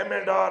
M&R,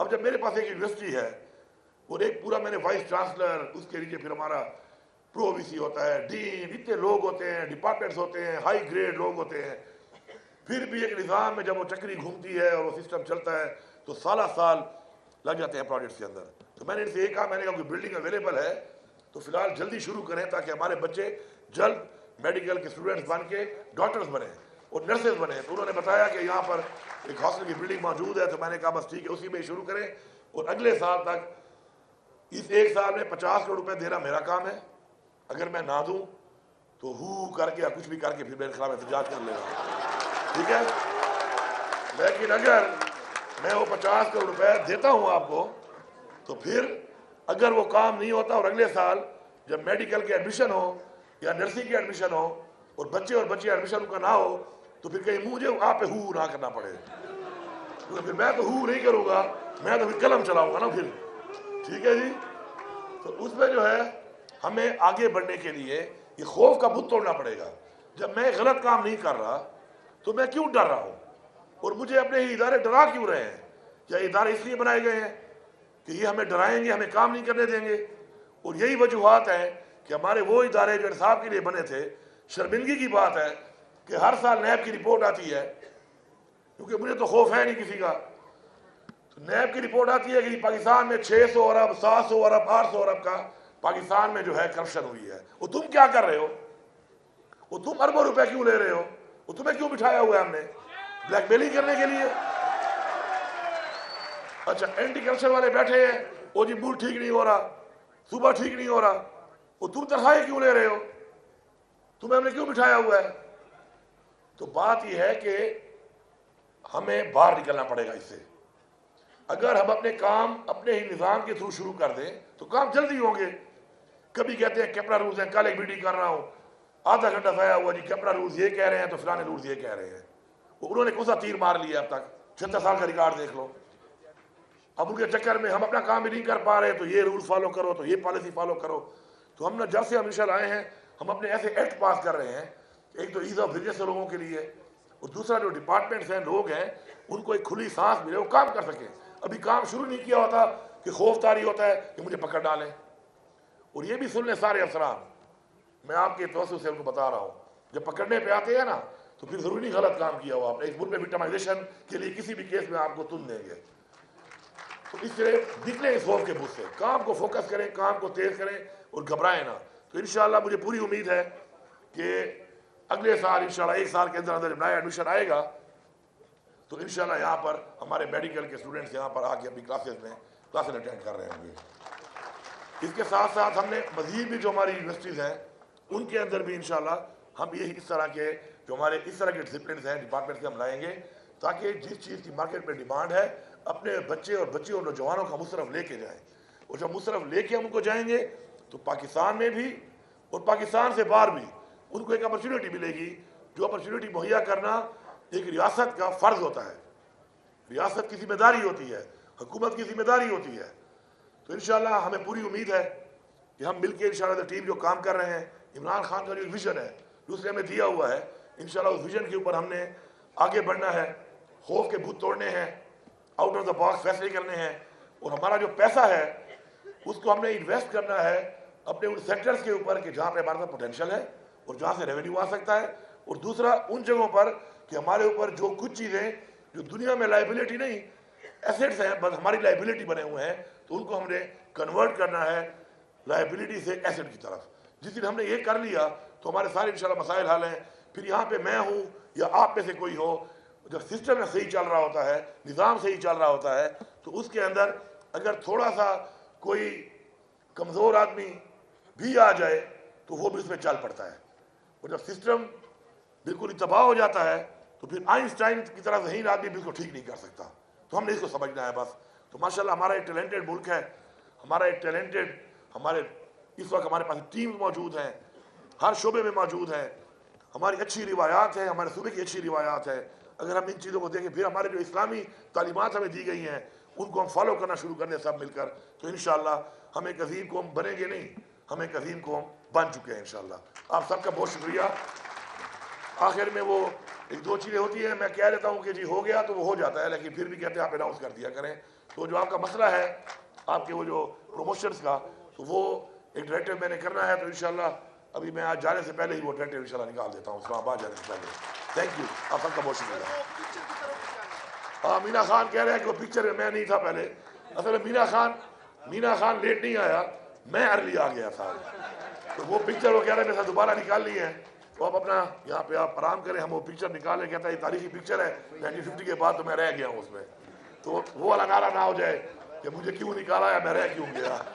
اب جب میرے پاس ایک یونیورسٹی ہے اور ایک پورا میں نے وائس چانسلر، اس کے نیچے پھر ہمارا پرو وی سی ہوتا ہے، ڈین، اتنے لوگ ہوتے ہیں، ڈپارٹمنٹس ہوتے ہیں، ہائی گریڈ لوگ ہوتے ہیں، پھر بھی ایک نظام میں جب وہ چکری گھومتی ہے اور وہ سسٹم چلتا ہے تو سالہ سال لگ جاتے ہیں پروجیکٹس کے اندر. تو میں نے ان سے یہ کہا، میں نے کہا کوئی بلڈنگ اویلیبل ہے تو فی الحال جلدی شروع کریں تاکہ ہمارے بچے جلد میڈیکل کے اسٹوڈنٹس بن کے ڈاکٹرز بنیں اور نرسز بنیں. تو انہوں نے بتایا کہ یہاں پر ایک ہاسٹل کی بلڈنگ موجود ہے. تو میں نے کہا بس ٹھیک ہے، اسی میں شروع کریں اور اگلے سال تک، اس ایک سال میں 50 کروڑ روپے دینا میرا کام ہے. اگر میں نہ دوں تو کر کے یا کچھ بھی کر کے پھر میرے خلاف احتجاج کر لے گا، ٹھیک ہے. لیکن اگر میں وہ 50 کروڑ روپے دیتا ہوں آپ کو تو پھر اگر وہ کام نہیں ہوتا اور اگلے سال جب میڈیکل کے ایڈمیشن ہو یا نرسنگ کے ایڈمیشن ہو اور بچے اور بچے ایڈمیشن کا نہ ہو تو پھر کہیں مجھے آپ پہ نہ کرنا پڑے، کیونکہ پھر میں تو نہیں کروں گا، میں تو پھر قلم چلاؤں گا نا پھر. ٹھیک ہے جی. تو اس میں جو ہے ہمیں آگے بڑھنے کے لیے یہ خوف کا بت توڑنا پڑے گا. جب میں غلط کام نہیں کر رہا تو میں کیوں ڈر رہا ہوں؟ اور مجھے اپنے ہی ادارے ڈرا کیوں رہے ہیں؟ کیا ادارے اس لیے بنائے گئے ہیں کہ یہ ہمیں ڈرائیں گے، ہمیں کام نہیں کرنے دیں گے؟ اور یہی وجوہات ہیں کہ ہمارے وہ ادارے جو انصاف کے لیے بنے تھے. شرمندگی کی بات ہے کہ ہر سال نیب کی رپورٹ آتی ہے، کیونکہ مجھے تو خوف ہے نہیں کسی کا. تو نیب کی رپورٹ آتی ہے کہ پاکستان میں 600 ارب 700 ارب 800 ارب کا پاکستان میں جو ہے کرپشن ہوئی ہے. وہ تم کیا کر رہے ہو؟ وہ تم اربوں روپے کیوں لے رہے ہو؟ وہ تمہیں کیوں بٹھایا ہوا ہے ہم نے؟ بلیک میلنگ کرنے کے لیے؟ اچھا اینٹی کرپشن والے بیٹھے ہیں، وہ جی ملک ٹھیک نہیں ہو رہا، صوبہ ٹھیک نہیں ہو رہا، وہ تم تنخواہیں کیوں لے رہے ہو؟ تمہیں ہم نے کیوں بٹھایا ہوا ہے؟ تو بات یہ ہے کہ ہمیں باہر نکلنا پڑے گا اس سے. اگر ہم اپنے کام اپنے ہی نظام کے تھرو شروع کر دیں تو کام جلدی ہوں گے. کبھی کہتے ہیں کیپرا رولز ہیں، کل ایک میٹنگ کر رہا ہوں، آدھا گھنٹہ ضائع ہوا، جی کیپرا رولز یہ کہہ رہے ہیں تو فلانے رولز یہ کہہ رہے ہیں. انہوں نے کون سا تیر مار لیا اب تک؟ 76 سال کا ریکارڈ دیکھ لو. اب ان کے چکر میں ہم اپنا کام بھی نہیں کر پا رہے تو یہ رول فالو کرو، تو یہ پالیسی فالو کرو. تو ہم نے جب سے ہم انشاءاللہ آئے ہیں ہم اپنے ایسے ایکٹ پاس کر رہے ہیں، ایک تو ایز آف بزنس لوگوں کے لیے، اور دوسرا جو ڈپارٹمنٹس ہیں، لوگ ہیں، ان کو ایک کھلی سانس ملے، وہ کام کر سکیں. ابھی کام شروع نہیں کیا ہوتا کہ خوف طاری ہوتا ہے کہ مجھے پکڑ ڈالیں. اور یہ بھی سن لیں سارے افسران، میں آپ کے توسط سے ان کو بتا رہا ہوں، جب پکڑنے پہ آتے ہیں نا تو پھر ضروری نہیں غلط کام کیا ہوا آپ نے. اس ملک میں وکٹمائزیشن کے لیے کسی بھی کیس میں آپ کو تن دیں گے. تو اس سے نکلیں اس خوف کے بھوت سے، کام کو فوکس کریں، کام کو تیز کریں اور گھبرائیں نہ. تو انشاءاللہ مجھے پوری امید ہے کہ اگلے سال انشاءاللہ ایک سال کے اندر اندر نیا ایڈمیشن آئے گا تو انشاءاللہ یہاں پر ہمارے میڈیکل کے اسٹوڈنٹس یہاں پر آ کے اپنی کلاسز اٹینڈ کر رہے ہوں گے. اس کے ساتھ ساتھ ہم نے مزید بھی جو ہماری یونیورسٹیز ہیں ان کے اندر بھی انشاءاللہ ہم یہ اس طرح کے جو ہمارے اس طرح کے ڈسپلنس ہیں ڈپارٹمنٹ سے ہم لائیں گے تاکہ جس چیز کی مارکیٹ میں ڈیمانڈ ہے اپنے بچے اور بچیوں اور نوجوانوں کا مصرف لے کے جائیں. اور جب مصرف لے کے ہم ان کو جائیں گے تو پاکستان میں بھی اور پاکستان سے باہر بھی ان کو ایک اپرچونٹی ملے گی. جو اپرچونٹی مہیا کرنا ایک ریاست کا فرض ہوتا ہے، ریاست کی ذمہ داری ہوتی ہے، حکومت کی ذمہ داری ہوتی ہے. تو انشاءاللہ ہمیں پوری امید ہے کہ ہم مل کے انشاءاللہ ٹیم جو کام کر رہے ہیں، عمران خان کا جو ویژن ہے جو اس نے ہمیں دیا ہوا ہے، انشاءاللہ اس ویژن کے اوپر ہم نے آگے بڑھنا ہے، خوف کے بھوت توڑنے ہیں، آؤٹ آف دا باکس فیصلے کرنے ہیں. اور ہمارا جو پیسہ ہے اس کو ہم نے انویسٹ کرنا ہے اپنے ان سیکٹرز کے اوپر کہ جہاں پہ ہمارے پاس پوٹینشیل ہے اور جہاں سے ریونیو آ سکتا ہے. اور دوسرا ان جگہوں پر کہ ہمارے اوپر جو کچھ چیزیں جو دنیا میں لائبلٹی نہیں ایسیٹس ہیں بس ہماری لائبلٹی بنے ہوئے ہیں تو ان کو ہم نے کنورٹ کرنا ہے لائبلٹی سے ایسیٹ کی طرف. جس دن ہم نے یہ کر لیا تو ہمارے سارے انشاءاللہ مسائل حل ہیں. پھر یہاں پہ میں ہوں یا آپ میں سے کوئی ہو، جب سسٹم صحیح چل رہا ہوتا ہے، نظام صحیح چل رہا ہوتا ہے تو اس کے اندر اگر تھوڑا سا کوئی کمزور آدمی بھی آ جائے تو وہ بھی اس میں چل پڑتا ہے. اور جب سسٹم بالکل تباہ ہو جاتا ہے تو پھر آئنسٹائن کی طرح ذہین آدمی بھی اس کو ٹھیک نہیں کر سکتا. تو ہم نے اس کو سمجھنا ہے بس. تو ماشاءاللہ ہمارا ایک ٹیلنٹڈ ملک ہے، ہمارا ایک ٹیلنٹڈ اس وقت ہمارے پاس ٹیم موجود ہیں، ہر شعبے میں موجود ہیں، ہماری اچھی روایات ہیں، ہمارے صوبے کی اچھی روایات ہے. اگر ہم ان چیزوں کو دیکھیں پھر ہمارے جو اسلامی تعلیمات ہمیں دی گئی ہیں ان کو ہم فالو کرنا شروع کر دیں سب مل کر تو انشاءاللہ ہم ایک عظیم قوم بنیں گے نہیں، ہم ایک عظیم قوم بن چکے ہیں انشاءاللہ. آپ سب کا بہت شکریہ. آخر میں وہ ایک دو چیزیں ہوتی ہیں میں کہہ دیتا ہوں کہ جی ہو گیا تو وہ ہو جاتا ہے، لیکن پھر بھی کہتے ہیں آپ اناؤنس کر دیا کریں تو جو آپ کا مسئلہ ہے آپ کے وہ جو پروموشنز کا، تو وہ ایک ڈائریکٹو میں نے کرنا ہے، تو انشاءاللہ ابھی میں آج جانے سے پہلے ہی وہ ڈائریکٹو انشاءاللہ نکال دیتا ہوں اسلام آباد جانے سے پہلے۔ تھینک یو، آپ سب کا بہت شکریہ۔ ہاں، مینا خان کہہ رہے ہیں کہ وہ پکچر میں نہیں تھا پہلے، اصل میں مینا خان لیٹ نہیں آیا، میں ارلی آ گیا تھا، تو وہ پکچر وہ کہہ رہے ہیں میرے ساتھ دوبارہ نکالنی ہے، تو آپ اپنا یہاں پہ آپ آرام کریں، ہم وہ پکچر نکالیں، کہتا ہے یہ تاریخی پکچر ہے 1950 کے بعد، تو میں رہ گیا ہوں اس میں، تو وہ والا نعرہ نہ ہو جائے کہ مجھے کیوں نکالا یا میں رہ کیوں گیا۔